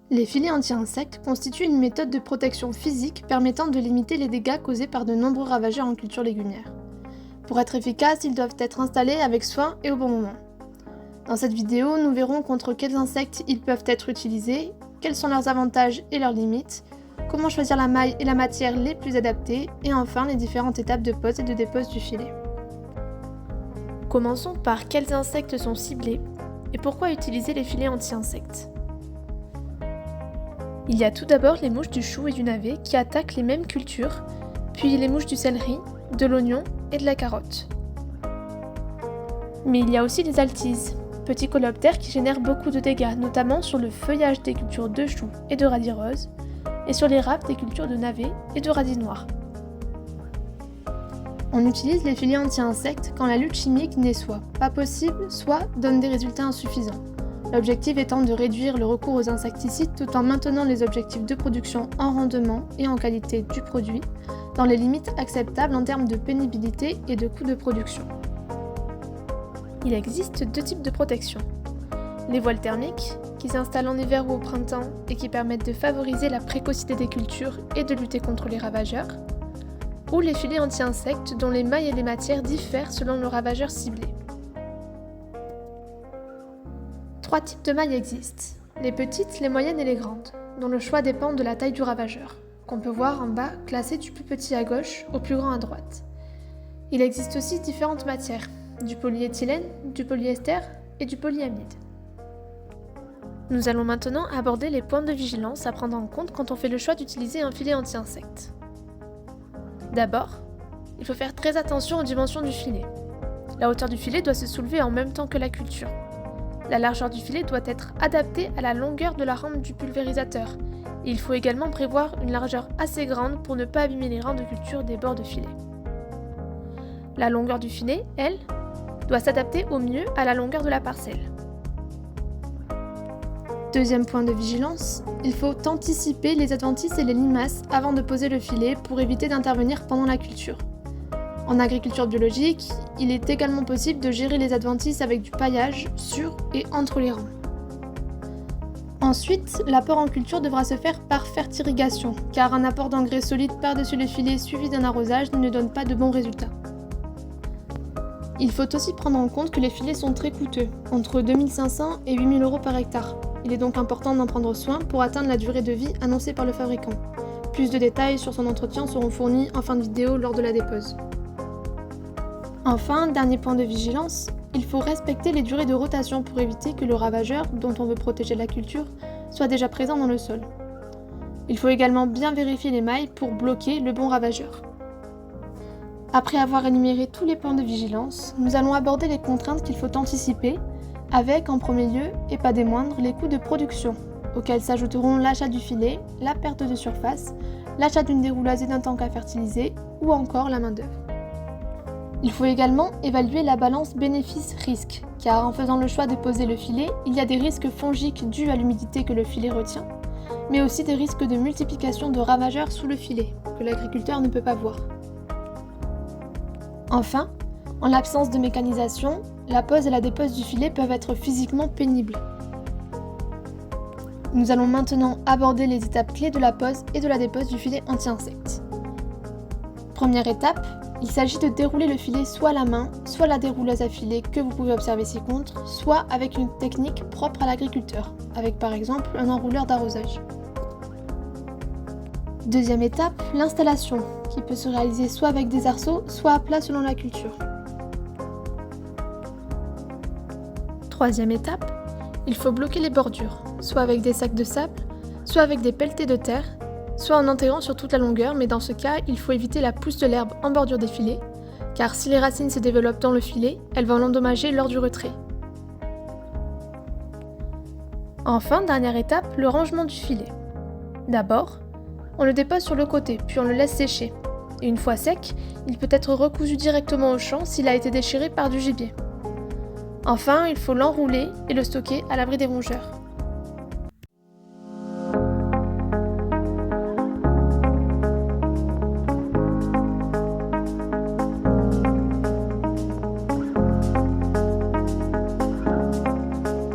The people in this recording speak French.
Les filets anti-insectes constituent une méthode de protection physique permettant de limiter les dégâts causés par de nombreux ravageurs en culture légumière. Pour être efficaces, ils doivent être installés avec soin et au bon moment. Dans cette vidéo, nous verrons contre quels insectes ils peuvent être utilisés, quels sont leurs avantages et leurs limites, comment choisir la maille et la matière les plus adaptées, et enfin les différentes étapes de pose et de dépose du filet. Commençons par quels insectes sont ciblés et pourquoi utiliser les filets anti-insectes. Il y a tout d'abord les mouches du chou et du navet qui attaquent les mêmes cultures, puis les mouches du céleri, de l'oignon et de la carotte. Mais il y a aussi les altises, petits coléoptères qui génèrent beaucoup de dégâts, notamment sur le feuillage des cultures de choux et de radis roses, et sur les râpes des cultures de navets et de radis noirs. On utilise les filets anti-insectes quand la lutte chimique n'est soit pas possible, soit donne des résultats insuffisants. L'objectif étant de réduire le recours aux insecticides tout en maintenant les objectifs de production en rendement et en qualité du produit, dans les limites acceptables en termes de pénibilité et de coût de production. Il existe deux types de protection. Les voiles thermiques, qui s'installent en hiver ou au printemps et qui permettent de favoriser la précocité des cultures et de lutter contre les ravageurs, ou les filets anti-insectes dont les mailles et les matières diffèrent selon le ravageur ciblé. Trois types de mailles existent, les petites, les moyennes et les grandes, dont le choix dépend de la taille du ravageur, qu'on peut voir en bas classé du plus petit à gauche au plus grand à droite. Il existe aussi différentes matières, du polyéthylène, du polyester et du polyamide. Nous allons maintenant aborder les points de vigilance à prendre en compte quand on fait le choix d'utiliser un filet anti-insectes. D'abord, il faut faire très attention aux dimensions du filet. La hauteur du filet doit se soulever en même temps que la culture. La largeur du filet doit être adaptée à la longueur de la rampe du pulvérisateur. Et il faut également prévoir une largeur assez grande pour ne pas abîmer les rangs de culture des bords de filet. La longueur du filet, elle, doit s'adapter au mieux à la longueur de la parcelle. Deuxième point de vigilance, il faut anticiper les adventices et les limaces avant de poser le filet pour éviter d'intervenir pendant la culture. En agriculture biologique, il est également possible de gérer les adventices avec du paillage sur et entre les rangs. Ensuite, l'apport en culture devra se faire par fertirrigation, car un apport d'engrais solide par-dessus le filet suivi d'un arrosage ne donne pas de bons résultats. Il faut aussi prendre en compte que les filets sont très coûteux, entre 2500 et 8000 € par hectare. Il est donc important d'en prendre soin pour atteindre la durée de vie annoncée par le fabricant. Plus de détails sur son entretien seront fournis en fin de vidéo lors de la dépose. Enfin, dernier point de vigilance, il faut respecter les durées de rotation pour éviter que le ravageur, dont on veut protéger la culture, soit déjà présent dans le sol. Il faut également bien vérifier les mailles pour bloquer le bon ravageur. Après avoir énuméré tous les points de vigilance, nous allons aborder les contraintes qu'il faut anticiper, avec en premier lieu, et pas des moindres, les coûts de production, auxquels s'ajouteront l'achat du filet, la perte de surface, l'achat d'une dérouleuse et d'un tank à fertiliser, ou encore la main-d'œuvre. Il faut également évaluer la balance bénéfice-risque, car en faisant le choix de poser le filet, il y a des risques fongiques dus à l'humidité que le filet retient, mais aussi des risques de multiplication de ravageurs sous le filet, que l'agriculteur ne peut pas voir. Enfin, en l'absence de mécanisation, la pose et la dépose du filet peuvent être physiquement pénibles. Nous allons maintenant aborder les étapes clés de la pose et de la dépose du filet anti-insectes. Première étape, il s'agit de dérouler le filet soit à la main, soit la dérouleuse à filet que vous pouvez observer ci-contre, soit avec une technique propre à l'agriculteur, avec par exemple un enrouleur d'arrosage. Deuxième étape, l'installation, qui peut se réaliser soit avec des arceaux, soit à plat selon la culture. Troisième étape, il faut bloquer les bordures, soit avec des sacs de sable, soit avec des pelletées de terre, soit en enterrant sur toute la longueur, mais dans ce cas, il faut éviter la pousse de l'herbe en bordure des filets, car si les racines se développent dans le filet, elles vont l'endommager lors du retrait. Enfin, dernière étape, le rangement du filet. D'abord, on le dépose sur le côté, puis on le laisse sécher. Et une fois sec, il peut être recousu directement au champ s'il a été déchiré par du gibier. Enfin, il faut l'enrouler et le stocker à l'abri des rongeurs.